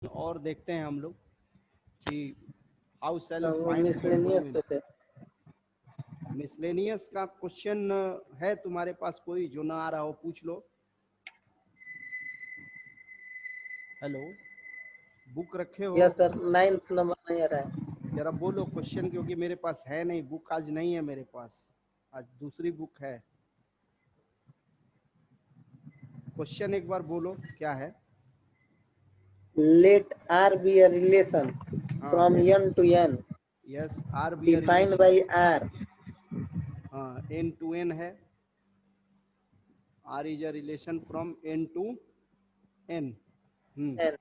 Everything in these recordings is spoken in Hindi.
और देखते हैं हम लोग कि हाउ शेल वो फाइंड मिसलेनियस पे थे। मिसलेनियस का क्वेश्चन है तुम्हारे पास कोई जो ना आ रहा हो पूछ लो। हेलो, बुक रखे हो? यस सर, 9th नंबर नहीं आ रहा है। जरा बोलो क्वेश्चन, क्योंकि मेरे पास है नहीं, बुक आज नहीं है मेरे पास, आज दूसरी बुक है। क्वेश्चन एक बार बोलो क्या है। Let R be a relation हाँ from let, n to n yes, R be a defined relation. by R हाँ, एन टू एन है, R is a relation from N to N. n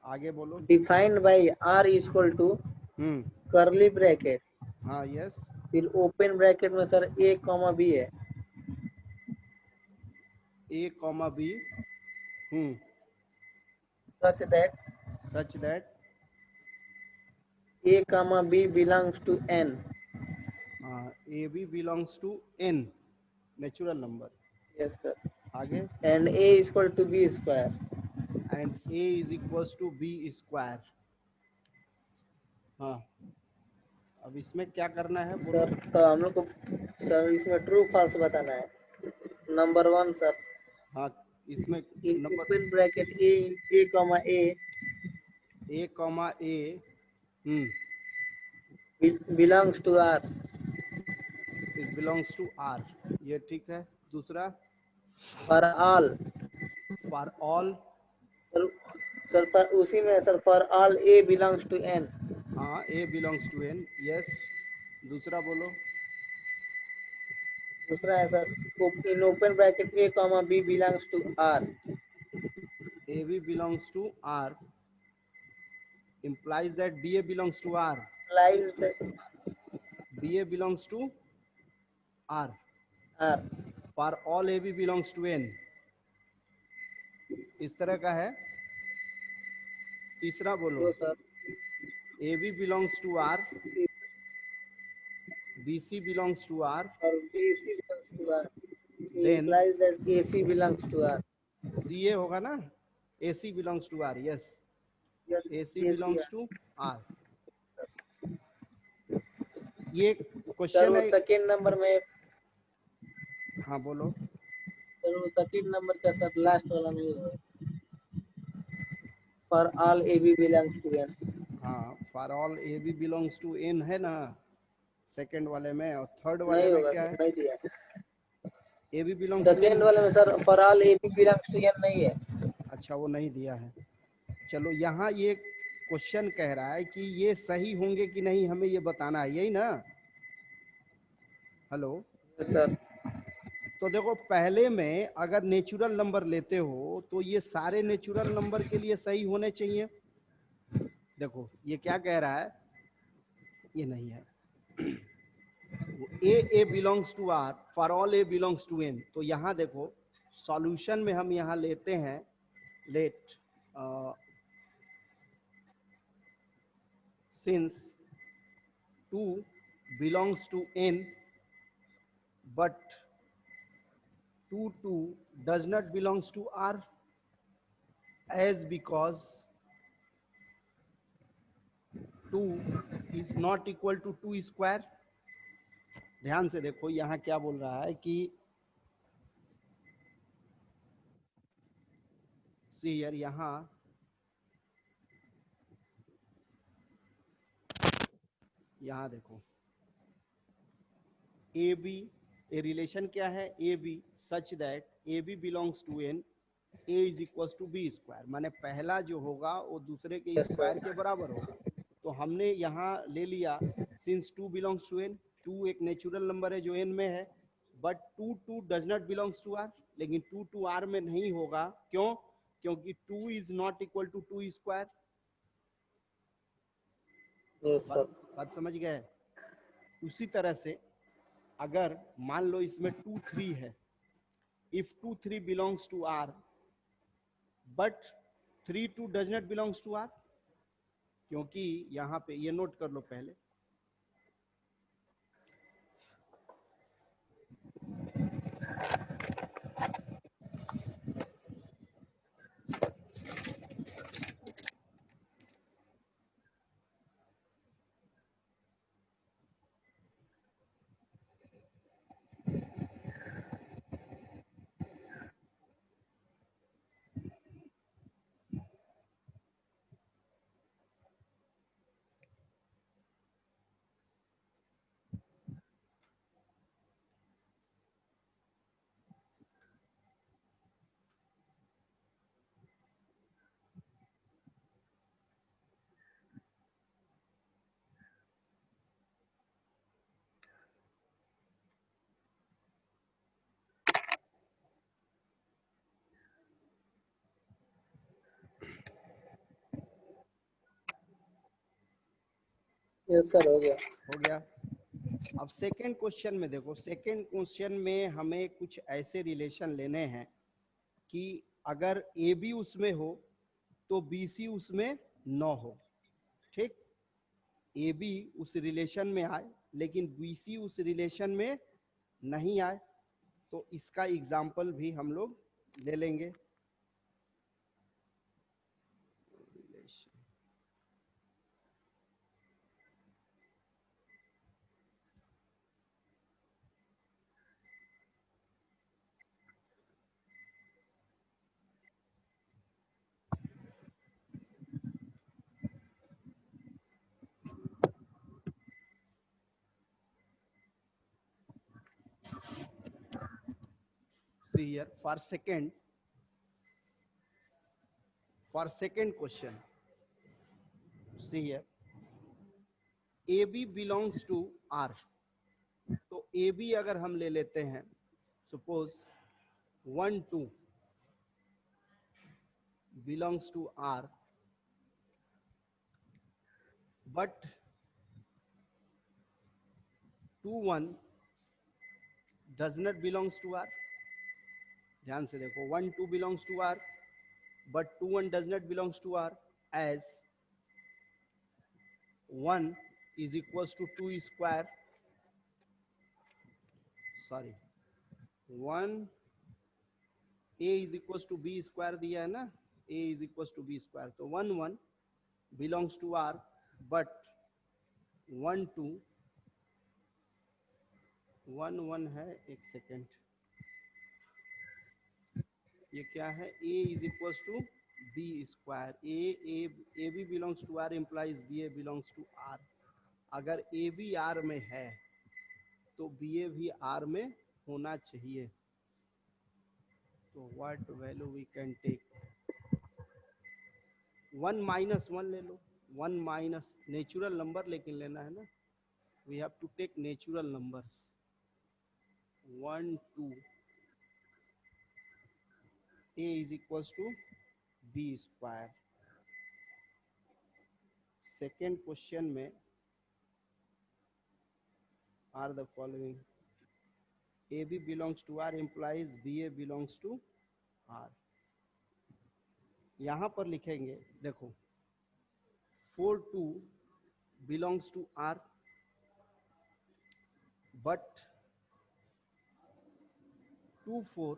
आगे बोलो। defined by R is equal to hmm curly bracket, हाँ यस, फिर ओपन ब्रैकेट में सर a कॉमा b है। A comma B, such that such that, a comma b belongs to n। A B belongs to N, natural number. yes sir, आगे, and a is equal to b square। And A is equals to B square. हाँ, अब इसमें क्या करना है बोलो। सर तो हम लोग को सर इसमें ट्रू फॉल्स बताना है। नंबर 1 सर, हाँ, इसमें in number open bracket a comma a A comma A, belongs to R is belongs to R, ये ठीक है। दूसरा, for all। For all, sir sir पर उसी में sir for all a belongs to n। हाँ, A belongs to N, yes. दूसरा बोलो। दूसरा है sir in open bracket a comma b belongs to R A B belongs to R implies that BA belongs to R. implies that BA belongs to R. R For all AB belongs to N. इस तरह का है। तीसरा बोलो, तो sir AB belongs to R, BC belongs to R, और BC belongs to R then implies that AC belongs to R। CA होगा ना, AC belongs to R, yes, yes AC AC belongs है। to R। ये सर क्वेश्चन वो है। सेकेंड नंबर में हाँ बोलो। सर वो सेकेंड नंबर का सर लास्ट वाला नहीं है। for all AB belongs to N। हाँ, for all AB belongs to N है ना सेकंड वाले में, और थर्ड वाले नहीं में होगा क्या सर, है, नहीं दिया। AB belongs to second N। वाले में sir for all AB belongs to N नहीं है। अच्छा, वो नहीं दिया है। चलो, यहाँ ये क्वेश्चन कह रहा है कि ये सही होंगे कि नहीं, हमें ये बताना है, यही ना। हेलो, सर तो देखो पहले में अगर नेचुरल नंबर लेते हो तो ये सारे नेचुरल नंबर के लिए सही होने चाहिए। देखो ये क्या कह रहा है, ये नहीं है, A belongs to R, for all A belongs to N. तो यहाँ देखो सॉल्यूशन में हम यहाँ लेते हैं, let since 2 belongs to n but 2 does not belongs to R, as because 2 is not equal to 2 square। ध्यान से देखो यहाँ क्या बोल रहा है कि सी यार, यहाँ देखो ए बी, ए रिलेशन क्या है, A B such that A B belongs to N, A is equal to B square, माने पहला जो होगा वो दूसरे के स्क्वायर के बराबर होगा। तो हमने यहाँ ले लिया सिंस 2 बिलोंग्स टू एन, 2 एक नेचुरल नंबर है जो एन में है, but 2 does not belongs to R, लेकिन 2 आर में नहीं होगा, क्यों? क्योंकि 2 is not equal to 2 square. Yes sir. बात समझ गए? उसी तरह से अगर मान लो इसमें 2 3 है, if 2 3 belongs to R but 3 2 does not belongs to R, क्योंकि यहाँ पे ये नोट कर लो पहले, यस सर, हो गया। हो गया। अब सेकंड क्वेश्चन में देखो, सेकंड क्वेश्चन में हमें कुछ ऐसे रिलेशन लेने हैं कि अगर ए बी उसमें हो तो बी सी उसमें न हो। ठीक, ए बी उस रिलेशन में आए लेकिन बी सी उस रिलेशन में नहीं आए, तो इसका एग्जाम्पल भी हम लोग ले लेंगे। See here, for second question, see here, AB belongs to R। तो AB अगर हम ले लेते हैं, suppose 1 2 belongs to R, but 2 1 does not belongs to R। ध्यान से देखो, 1 2 belongs to R, but 2 1 does not belongs to R, as 1 is equals to 2 square, sorry 1 A is equals to B square दिया है ना, A is equals to B square, तो 1 1 belongs to R, but 1 2 1 1 है, एक सेकेंड, ये क्या है, A is equals to B square, A B belongs to R implies B A belongs to R। अगर A B R में है तो B A भी R में होना चाहिए। तो what value we can take, 1 minus 1 ले लो, 1 माइनस नेचुरल नंबर लेकिन लेना है ना, we have to take natural numbers. 1 2 A is equals to B square। Second question में are the following, A B belongs to R implies B A belongs to R। यहां पर लिखेंगे, देखो 4 2 belongs to R, but 2 4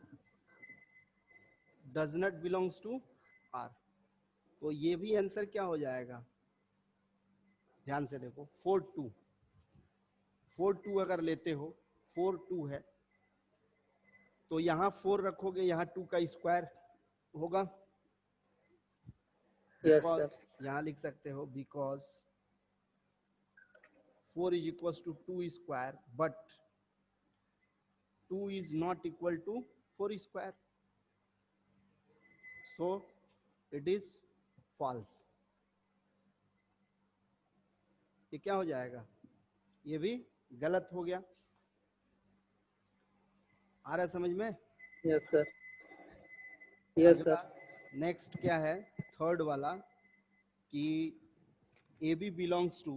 does not belongs to R। तो ये भी आंसर क्या हो जाएगा, ध्यान से देखो, 4 2 अगर लेते हो, 4 2 है तो यहाँ 4 रखोगे, यहाँ 2 का स्क्वायर होगा, यस बिकॉज सर। यहाँ लिख सकते हो because 4 is equals to 2 square, but 2 is not equal to 4 square, so it is false। ये क्या हो जाएगा, ये भी गलत हो गया। आ रहा है समझ में? यस सर, यस अगला सर। नेक्स्ट क्या है, थर्ड वाला, कि AB belongs to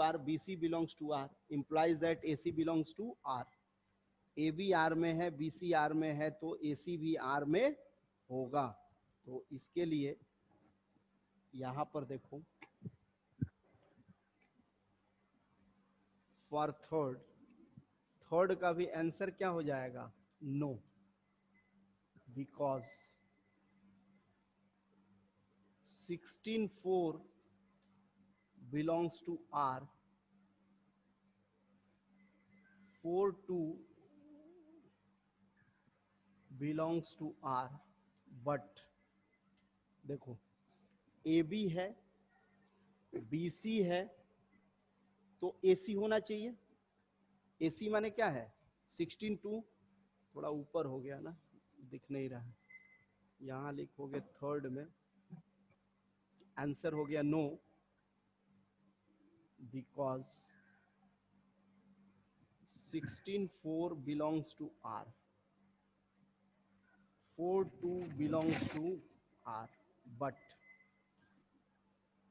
R, BC belongs to R implies that AC belongs to R। AB R में है, BC R में है, तो AC भी R में होगा। तो इसके लिए यहां पर देखो, फॉर थर्ड का भी आंसर क्या हो जाएगा, no, because 16 4 belongs to R, 4 2 belongs to R, but देखो AB है, BC है, तो AC होना चाहिए। AC माने क्या है, 16 2, थोड़ा ऊपर हो गया ना, दिख नहीं रहा है, यहाँ लिखोगे थर्ड में, आंसर हो गया no, because 16 4 belongs to R, 4 2 belongs to R, but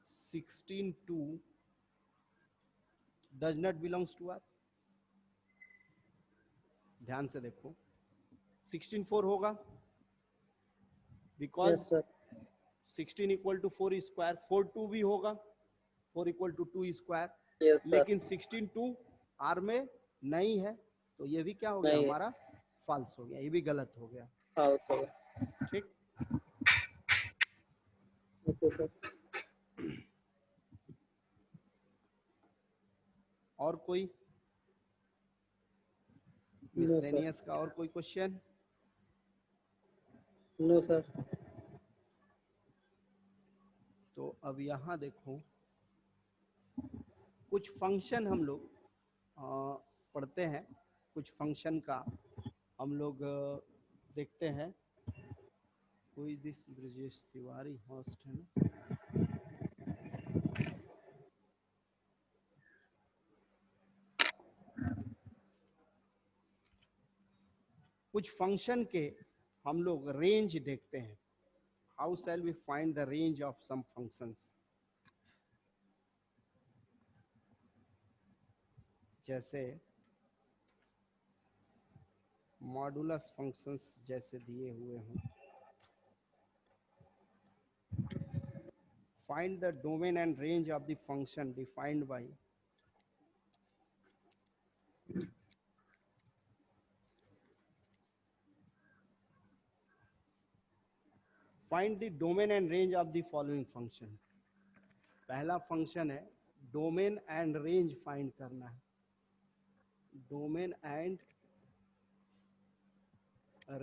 16 2 does not belongs to R. ध्यान से देखो 16 4 होगा because yes sir 16 equal to 4 square, 4 2 भी होगा, 4 equal to 2 square, yes sir लेकिन 16 2 आर में नहीं है, तो ये भी क्या हो गया नहीं है हमारा फॉल्स हो गया, ये भी गलत हो गया। हाँ सर ठीक, ओके सर और कोई नो सर मिसलेनियस का और कोई क्वेश्चन? नो सर तो अब यहाँ देखो कुछ फंक्शन हम लोग पढ़ते हैं, कुछ फंक्शन का हम लोग देखते हैं। कोई दिस ब्रजेश तिवारी होस्ट है ना? कुछ फंक्शन के हम लोग रेंज देखते हैं। How shall we find the range of some functions? जैसे मॉडुलस फंक्शंस जैसे दिए हुए हों। Find the domain and range of the function defined by find the domain and range of the following function। पहला फंक्शन है डोमेन एंड रेंज फाइंड करना है, domain and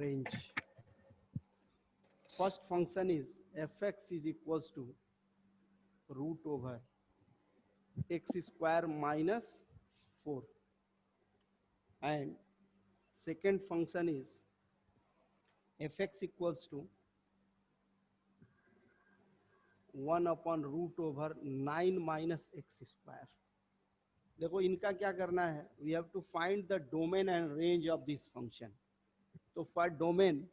range. First function is fx is equals to root over X square minus 4 and second function is fx equals to 1 upon root over 9 minus x square. देखो इनका क्या करना है, we have to find the domain and range of this function. तो फॉर डोमेन,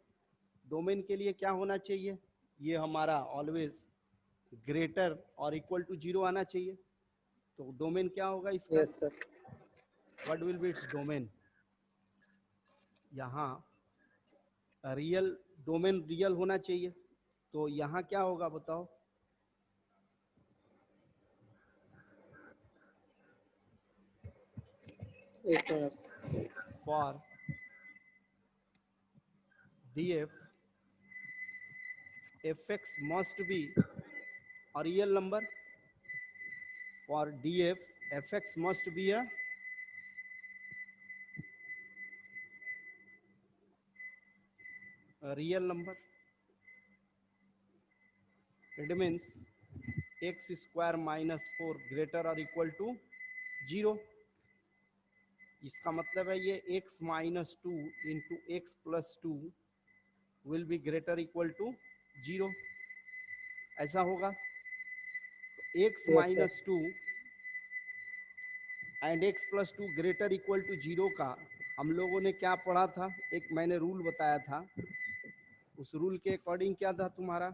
डोमेन के लिए क्या होना चाहिए, ये हमारा ऑलवेज ग्रेटर और इक्वल टू 0 आना चाहिए। तो डोमेन क्या होगा इसका, yes sir what will be its domain? यहाँ रियल, डोमेन रियल होना चाहिए, तो यहाँ क्या होगा बताओ? एक minute for df fx must be a real number, for df fx must be a real number। It means x square minus 4 greater or equal to 0। इसका मतलब है ये x minus 2 into x plus 2 will be greater equal to 0, ऐसा होगा। x yes sir minus 2 and x plus 2 greater equal to 0 का हम लोगों ने क्या पढ़ा था, एक मैंने रूल बताया था, उस रूल के अकॉर्डिंग क्या था तुम्हारा,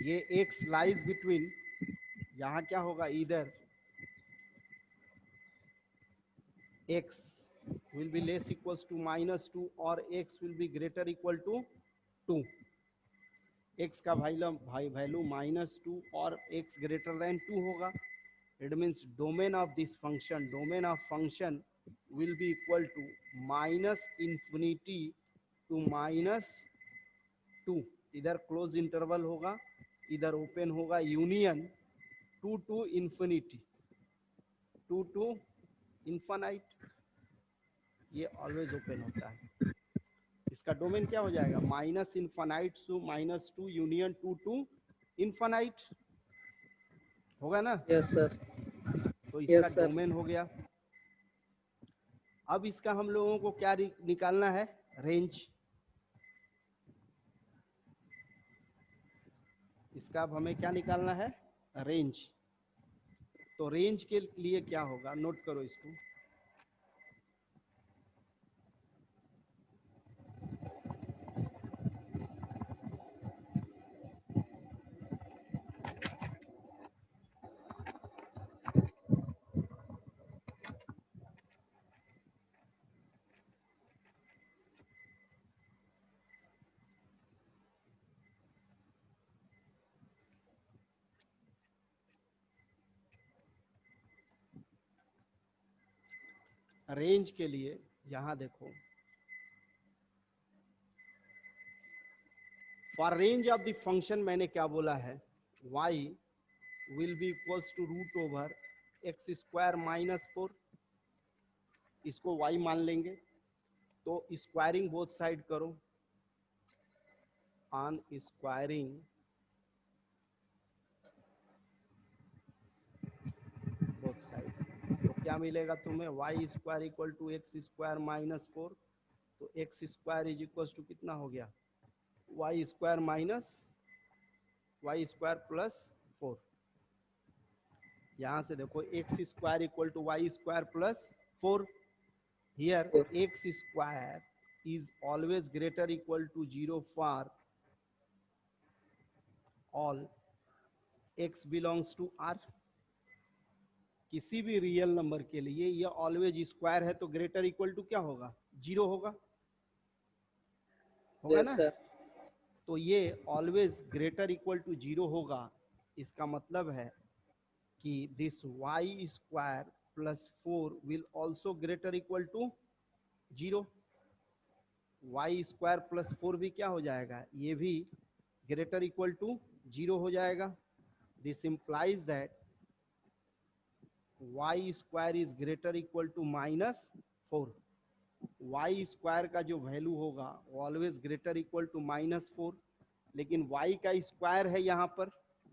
ये x lies between, यहाँ क्या होगा, इधर x will be less equals to minus 2 और x will be greater equal to 2। x का वैल्यू -2 और x greater than 2 होगा। It means domain of this function, domain of function will be equal to -infinity to -2। इधर क्लोज इंटरवल होगा, इधर ओपन होगा, union 2 to infinity, 2 to infinite, ये ऑलवेज ओपन होता है। इसका डोमेन क्या हो जाएगा, -infinite to -2 union 2 to infinite, होगा ना? यस सर तो इसका यस सर डोमेन हो गया। अब इसका हम लोगों को क्या निकालना है, रेंज। इसका अब हमें क्या निकालना है, रेंज। तो रेंज के लिए क्या होगा, नोट करो इसको। रेंज के लिए यहां देखो, for range of the function मैंने क्या बोला है, y will be equals to root over X square minus 4, इसको y मान लेंगे, तो स्क्वायरिंग बोथ साइड करो, ऑन स्क्वायरिंग बोथ साइड, तो क्या मिलेगा तुम्हें, Y square equal to x square minus 4, तो X square is equal to कितना हो गया, Y square minus Y square plus 4। यहाँ से देखो X square equal to Y square plus 4, here X square is always greater equal to 0 for all x belongs to r। किसी भी रियल नंबर के लिए ये ऑलवेज स्क्वायर है, तो ग्रेटर इक्वल टू क्या होगा, 0 होगा, होगा ना। तो ये ऑलवेज ग्रेटर इक्वल टू 0 होगा, इसका मतलब है कि this y square plus 4 will also greater equal to 0। y square plus 4 भी क्या हो जाएगा, ये भी ग्रेटर इक्वल टू 0 हो जाएगा। This implies that y square is greater equal to minus 4। y square का जो वैल्यू होगा वो always greater equal to minus 4, लेकिन y का स्क्वायर है, यहाँ पर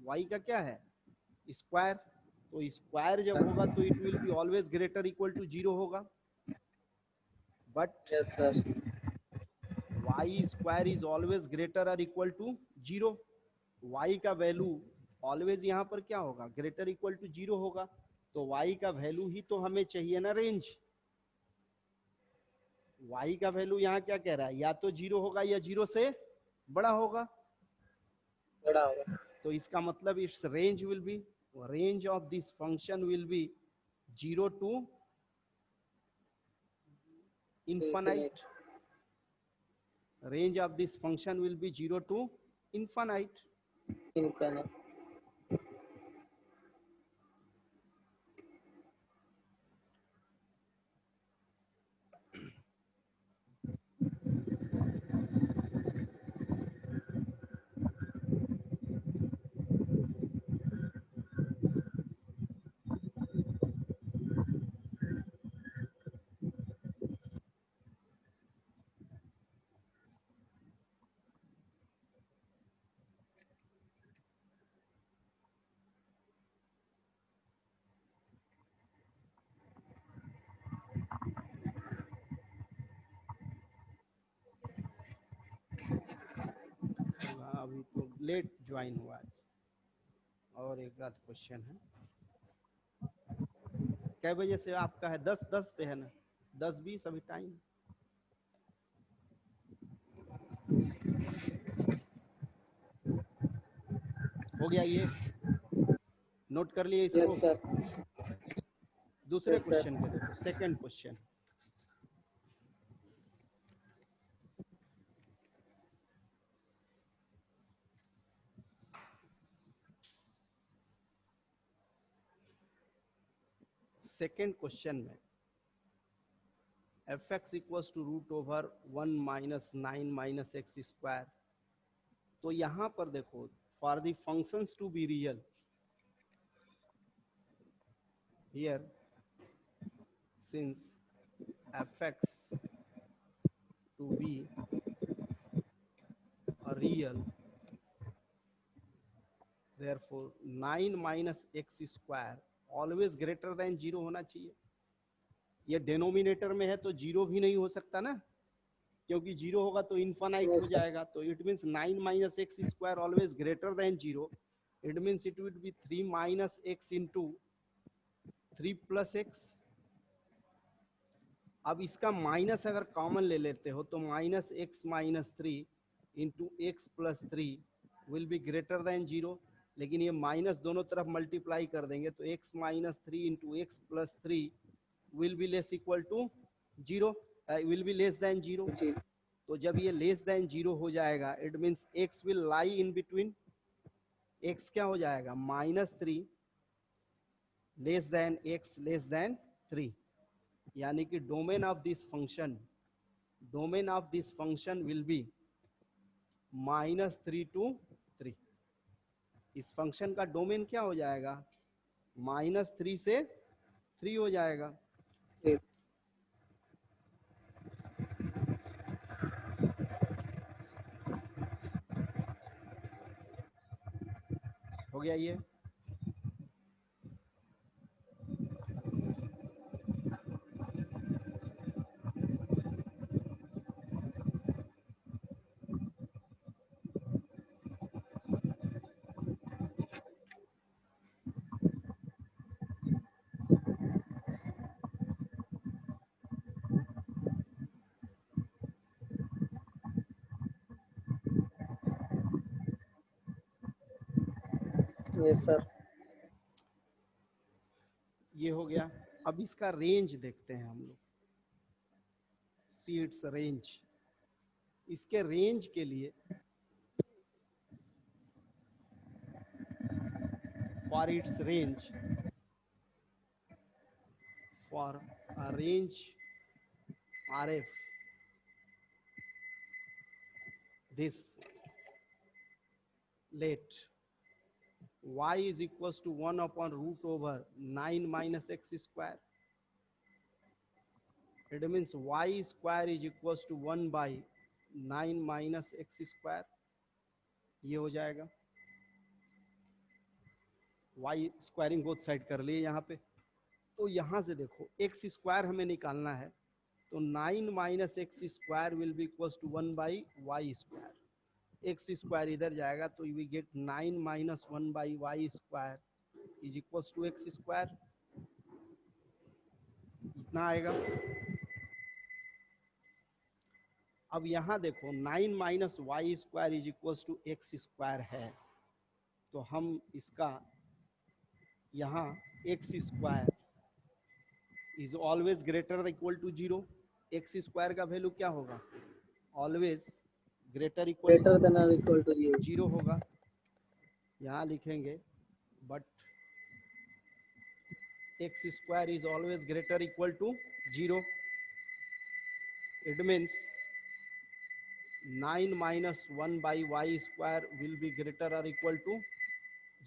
y का क्या है, स्क्वायर, तो स्क्वायर जब होगा तो it will be always greater equal to 0 होगा, but y square is always greater और इक्वल टू 0, y का वैल्यू ऑलवेज यहाँ पर क्या होगा, ग्रेटर इक्वल टू 0 होगा, तो y का वैल्यू ही तो हमें चाहिए ना, रेंज। y का वैल्यू यहाँ क्या कह रहा है, या तो 0 होगा या 0 से बड़ा होगा, तो इसका मतलब it's range will be, range of this function will be 0 to infinite. Range of this function will be 0 to infinite. अभी तो लेट ज्वाइन हुआ है, और एक आध क्वेश्चन है। कै बजे से आपका है, 10 पे है ना, 10-20 अभी टाइम हो गया, ये नोट कर लिए इसको। दूसरे क्वेश्चन पे देखो, सेकंड क्वेश्चन, सेकेंड क्वेश्चन में f x equals to root over 1 minus 9 minus x square, तो यहाँ पर देखो for the functions to be real, here since f x to be real, therefore 9 minus x square always greater than 0 होना चाहिए। ये डिनोमिनेटर में है तो 0 भी नहीं हो सकता ना, क्योंकि 0 होगा तो इनफाइनाइट हो जाएगा, तो it means 9 minus x square always greater than 0, it means it will be 3 minus x into 3 plus x. अब इसका माइनस अगर कॉमन ले लेते हो तो minus x minus 3 into x plus 3 will be greater than 0, लेकिन ये माइनस दोनों तरफ मल्टीप्लाई कर देंगे तो x minus 3 into x plus 3 will be less equal to 0, will be less than 0। तो जब ये लेस देन 0 हो जाएगा, it means x will lie in between, x क्या हो जाएगा, minus 3 less than x less than 3, यानी कि domain of this function will be -3 to 3। इस फंक्शन का डोमेन क्या हो जाएगा, -3 से 3 हो जाएगा। ठीक। हो गया ये। Yes sir. ये हो गया। अब इसका रेंज देखते हैं हम लोग, सी इट्स रेंज। इसके रेंज के लिए for its range, for a range RF, this let y is equals to 1 upon root over 9 minus x square. It means y square is equals to 1 by 9 minus x square। ये हो जाएगा, y स्क्वायरिंग बोथ साइड कर लिए यहाँ पे। तो यहाँ से देखो x स्क्वायर हमें निकालना है, तो 9 minus x square will be equals to 1 by Y square. X square इधर जाएगा तो we get 9 minus 1 by Y square is equals to x square. इतना आएगा। अब यहाँ देखो 9 minus Y square is equals to x square है, तो हम इसका यहाँ x square is always greater than equal to 0। X square का वैल्यू क्या होगा, ऑलवेज ग्रेटर देन और इक्वल टू 0 होगा। यहाँ लिखेंगे but X square is always greater equal to 0। It means 9 minus 1 by Y square will be greater और equal to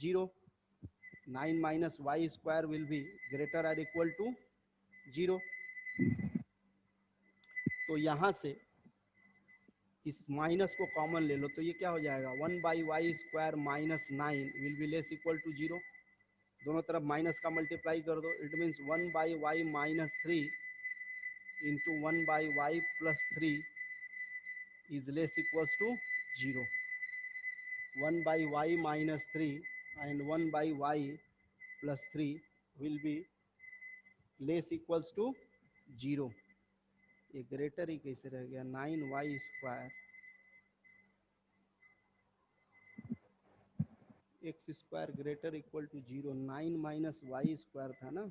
0। 9 minus Y square will be greater और इक्वल टू 0। तो यहाँ से इस माइनस को कॉमन ले लो, तो ये क्या हो जाएगा, 1 by Y square minus 9 will be less equal to 0। दोनों तरफ माइनस का मल्टीप्लाई कर दो। It means 1 by y minus 3 into 1 by y plus 3 is less equals to 0। 1 by y minus 3 and 1 by y plus 3 will be less equals to 0। ये ग्रेटर ही कैसे रह गया, 9 y square x square greater equal to 0। 9 minus Y square था ना,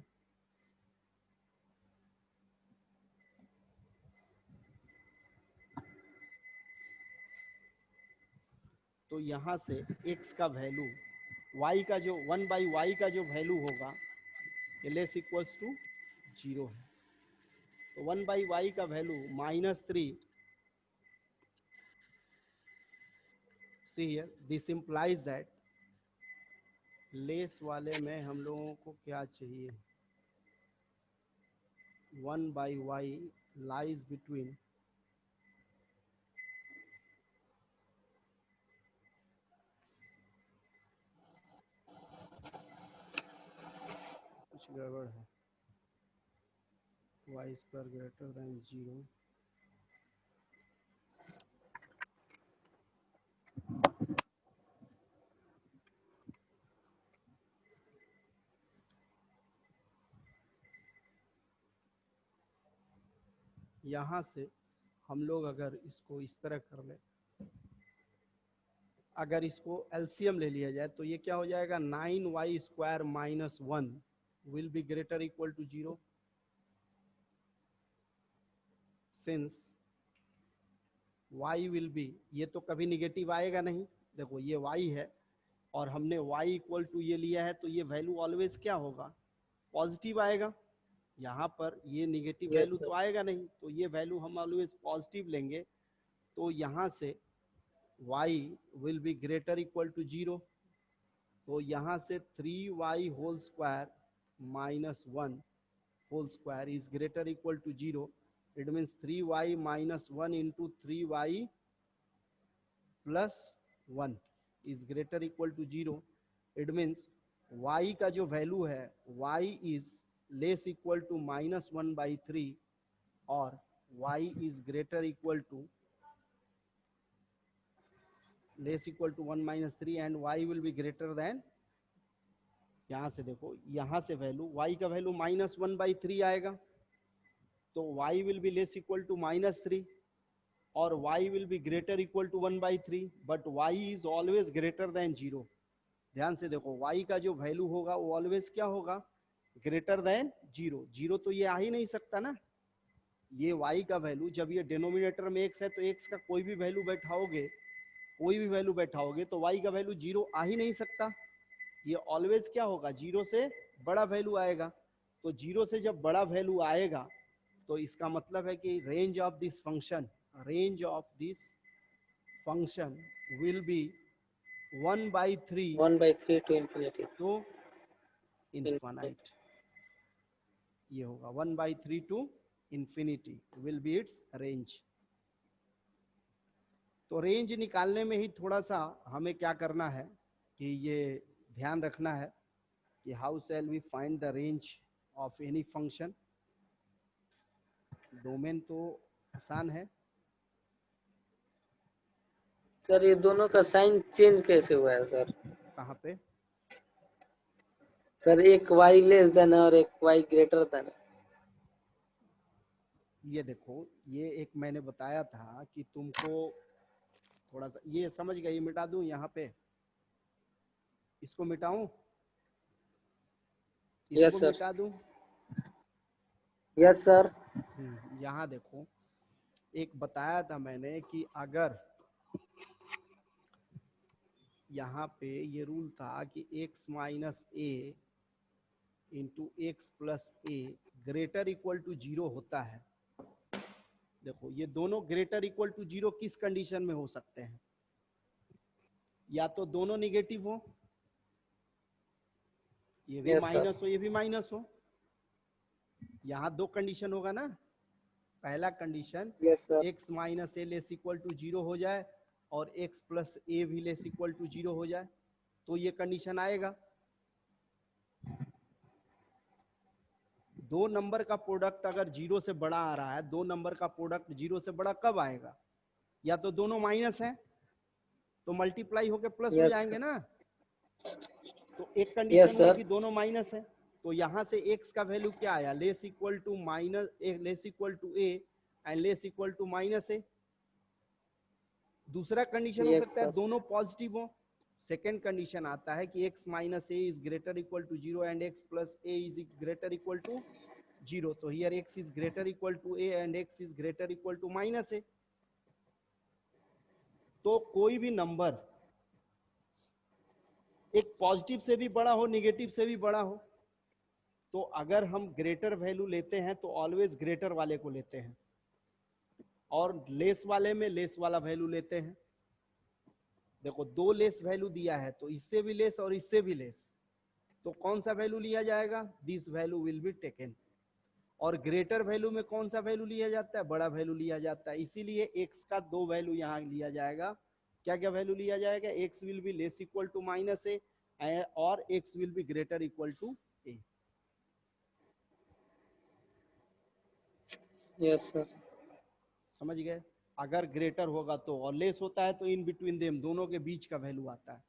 तो यहाँ से x का वैल्यू y का जो 1 बाई वाई का जो वैल्यू होगा ये लेस इक्वल्स टू 0 है। तो 1 बाई वाई का value -3। See here this implies that less वाले में हम लोगों को क्या चाहिए, 1 बाई वाई लाइज बिटवीन कुछ गड़बड़ है, वाई स्क्वायर ग्रेटर दैन 0। यहाँ से हम लोग अगर इसको इस तरह कर ले, अगर इसको एलसीएम ले लिया जाए तो ये क्या हो जाएगा, 9 y square minus 1 will be greater equal to 0। Since y will be, ये तो कभी निगेटिव आएगा नहीं, देखो ये y है और हमने y इक्वल टू ये लिया है, तो ये वैल्यू ऑलवेज क्या होगा, पॉजिटिव आएगा। यहाँ पर ये निगेटिव यस वैल्यू तो आएगा नहीं, तो ये वैल्यू हम ऑलवेज पॉजिटिव लेंगे। तो यहाँ से y will be greater equal to 0। तो यहाँ से 3y whole square minus 1 whole square is greater equal to 0। It means 3y minus 1 into 3y plus 1 is greater equal to 0। It means y का जो वैल्यू है y is less equal to -1/3 और y is greater equal to less equal to 1 - 3 and y will be greater then, यहाँ से देखो यहाँ से वैल्यू y का वैल्यू -1/3 आएगा, तो y will be less equal to -3 और y will be greater equal to 1/3, but y is always greater than 0। ध्यान से देखो y का जो वैल्यू होगा वो ऑलवेज क्या होगा, ग्रेटर देन 0। 0 तो ये आ ही नहीं सकता ना, ये y का वैल्यू जब ये डिनोमिनेटर में x है तो x का कोई भी वैल्यू बैठाओगे, कोई भी वैल्यू बैठाओगे तो y का वैल्यू 0 आ ही नहीं सकता। ये ऑलवेज क्या होगा, 0 से बड़ा वैल्यू आएगा। तो 0 से जब बड़ा वैल्यू आएगा तो इसका मतलब है कि range of this function will be 1/3 1/3 to infinity. To infinite. ये होगा 1/3 to infinity will be its range. तो रेंज निकालने में ही थोड़ा सा हमें क्या करना है कि ये ध्यान रखना है कि how shall we find the range of any function. Domain तो आसान है। सर ये दोनों का साइन चेंज कैसे हुआ है सर? कहाँ पे? सर एक y लेस देन और एक y ग्रेटर देन। ये देखो ये एक मैंने बताया था कि तुमको थोड़ा सा ये समझ गए, ये मिटा दूं यहाँ पे, इसको मिटाऊं, यस इसको सर। मिटा दूं। Yes sir. यहाँ देखो एक बताया था मैंने कि अगर यहाँ पे ये रूल था कि x minus a into x plus a greater equal to 0 होता है। देखो ये दोनों ग्रेटर इक्वल टू 0 किस कंडीशन में हो सकते हैं, या तो दोनों निगेटिव हो, ये भी यस सर। माइनस हो ये भी माइनस हो। यहाँ दो कंडीशन होगा ना, पहला condition yes sir. x minus a less equal to 0 हो जाए और x प्लस ए भी लेस इक्वल टू 0 हो जाए, तो ये कंडीशन आएगा। दो नंबर का प्रोडक्ट अगर 0 से बड़ा आ रहा है, दो नंबर का प्रोडक्ट 0 से बड़ा कब आएगा, या तो दोनों माइनस है तो मल्टीप्लाई होकर प्लस हो यस जाएंगे सर। ना। तो एक यस कंडीशन हुआ सर। कि दोनों माइनस है, तो यहाँ से x का वैल्यू क्या आया, less equal to minus less equal to A and less equal to minus A. दूसरा कंडीशन हो यस सकता है सर। दोनों पॉजिटिव हो। सेकेंड कंडीशन आता है कि x minus a is greater equal to 0 and x plus a is greater equal to 0। तो here x is greater equal to a and x is greater equal to minus a। तो कोई भी नंबर एक पॉजिटिव से भी बड़ा हो निगेटिव से भी बड़ा हो, तो अगर हम ग्रेटर वैल्यू लेते हैं तो ऑलवेज ग्रेटर वाले को लेते हैं, और लेस वाले में लेस वाला वैल्यू लेते हैं। देखो दो लेस वैल्यू दिया है तो इससे भी लेस और इससे भी लेस, तो कौन सा वैल्यू लिया जाएगा, this value will be taken. और ग्रेटर वैल्यू में कौन सा वैल्यू लिया जाता है, बड़ा वैल्यू लिया जाता है। इसीलिए x का दो वैल्यू यहाँ लिया जाएगा। क्या क्या वैल्यू लिया जाएगा, x will be less equal to minus A और x will be greater equal to A. Yes sir. समझ गए? अगर ग्रेटर होगा तो, और लेस होता है तो इन बिटवीन देम दोनों के बीच का वैल्यू आता है।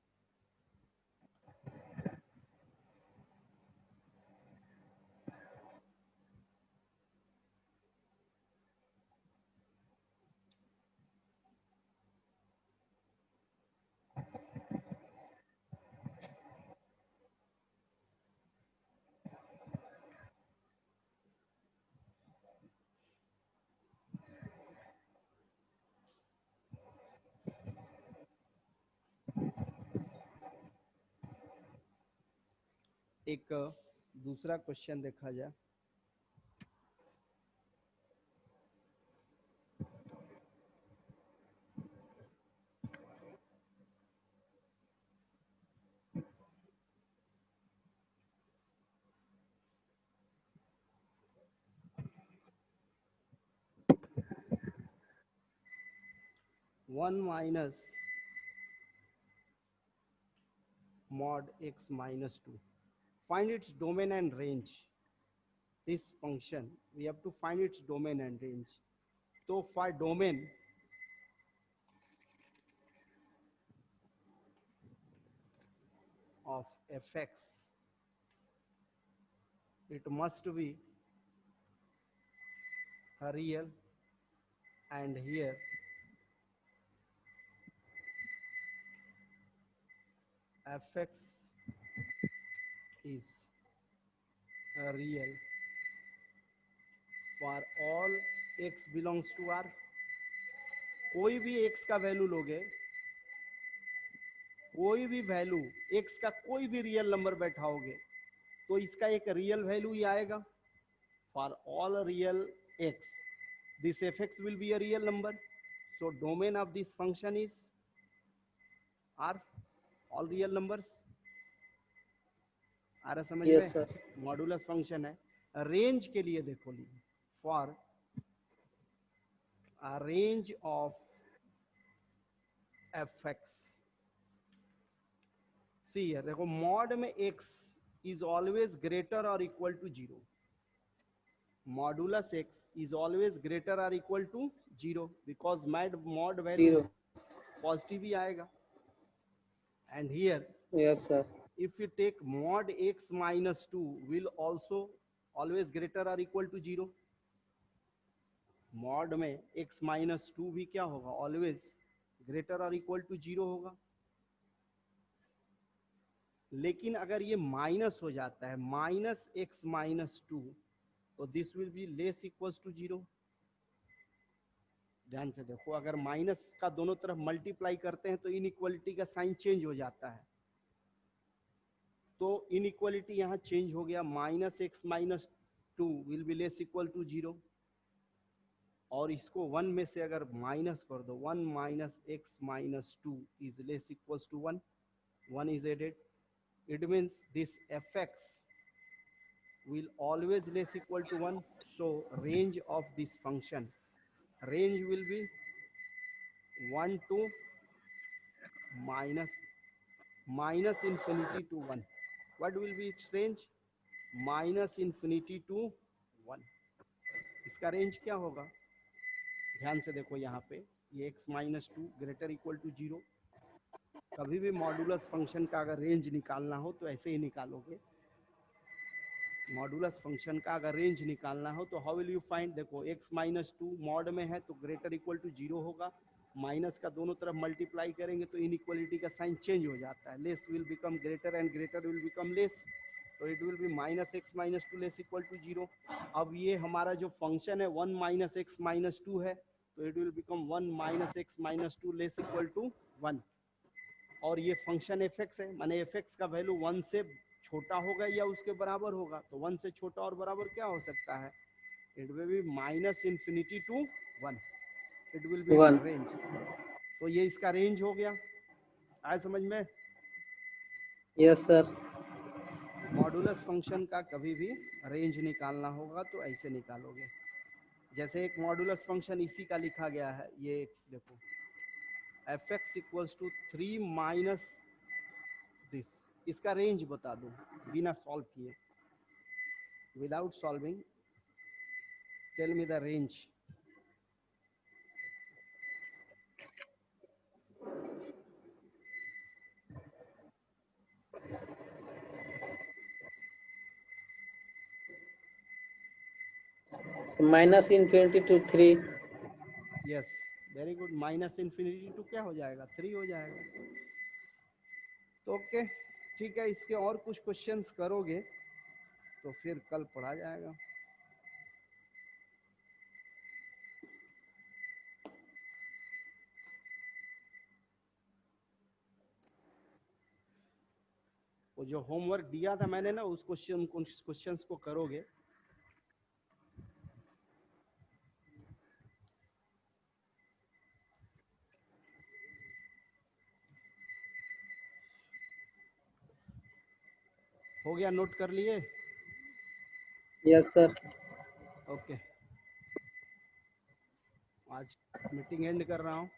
एक दूसरा क्वेश्चन देखा जाए। 1 minus mod x minus 2. Find its domain and range. This function, we have to find its domain and range. So for domain, of fx, it must be a real, and here fx is a real for all x belongs to R. कोई भी x का वैल्यू लोगे, कोई भी वैल्यू x का कोई भी रियल नंबर बैठाओगे तो इसका एक रियल वैल्यू ही आएगा. For all real x, this fx will be a real number. So domain of this function is R, all real numbers. आ रहा समझ Yes, में? sir. मॉडुलस फंक्शन है. रेंज के लिए देखो, for a range of fx. See here, देखो mod में x is always greater or equal to 0. Modulus x is always greater or equal to 0 because mod value 0. positive ही आएगा. And here, Yes, sir. if you take mod x minus 2 will also always greater or equal to 0. mod में x minus 2 भी क्या होगा, always greater or equal to 0 होगा. लेकिन अगर ये माइनस हो जाता है माइनस x minus 2 तो this will be less equals to 0. ध्यान से देखो, अगर माइनस का दोनों तरफ मल्टीप्लाई करते हैं तो इनइक्वालिटी का साइन चेंज हो जाता है. तो इनइक्वालिटी यहाँ चेंज हो गया, minus x minus 2 will be less equal to 0. और इसको 1 में से अगर माइनस कर दो, 1 minus x minus 2 is less equals to 1. 1 is added. It means this fx will always less equal to 1. So range of this function, range will be 1 to minus infinity to 1. What will be its range? Minus infinity to 1. इसका रेंज क्या होगा? ध्यान से देखो यहाँ पे, ये x minus 2 greater equal to 0. कभी भी मॉडुलस फंक्शन का अगर रेंज निकालना हो तो ऐसे ही निकालोगे. मॉडुलस फंक्शन का अगर रेंज निकालना हो तो हाउ विल यू फाइंड? देखो x माइनस 2 मॉड में है तो ग्रेटर इक्वल टू 0 होगा. माइनस का दोनों तरफ मल्टीप्लाई करेंगे तो इनइक्वालिटी का साइन चेंज हो जाता है. Less will become greater and greater will become less. तो it will be minus x minus 2 less equal to 0. अब ये हमारा जो फंक्शन है 1 माइनस एक्स माइनस 2 है तो it will become 1 minus x minus 2 less equal to 1. और ये फंक्शन fx है, माने fx का वैल्यू 1 से छोटा होगा या उसके बराबर होगा. तो 1 से छोटा और बराबर क्या हो सकता है? It will be minus infinity to 1. It will be its 1. Range. तो ये इसका रेंज हो गया. आया समझ में? Yes, sir. मॉडुलस फंक्शन का कभी भी रेंज निकालना होगा तो ऐसे निकालोगे. जैसे एक मॉडुलस फंक्शन इसी का लिखा गया है, ये देखो fx equals to 3 minus this. इसका रेंज बता दो बिना सॉल्व किए, without solving. Tell me the range. Minus infinity to 3. Yes, very good. Minus infinity to क्या हो जाएगा? 3 हो जाएगा. तो ओके, ठीक है. इसके और कुछ क्वेश्चंस करोगे तो फिर कल पढ़ा जाएगा. वो जो होमवर्क दिया था मैंने ना, उस क्वेश्चंस को करोगे. हो गया? नोट कर लिए? Yes, sir. ओके, आज मीटिंग एंड कर रहा हूँ.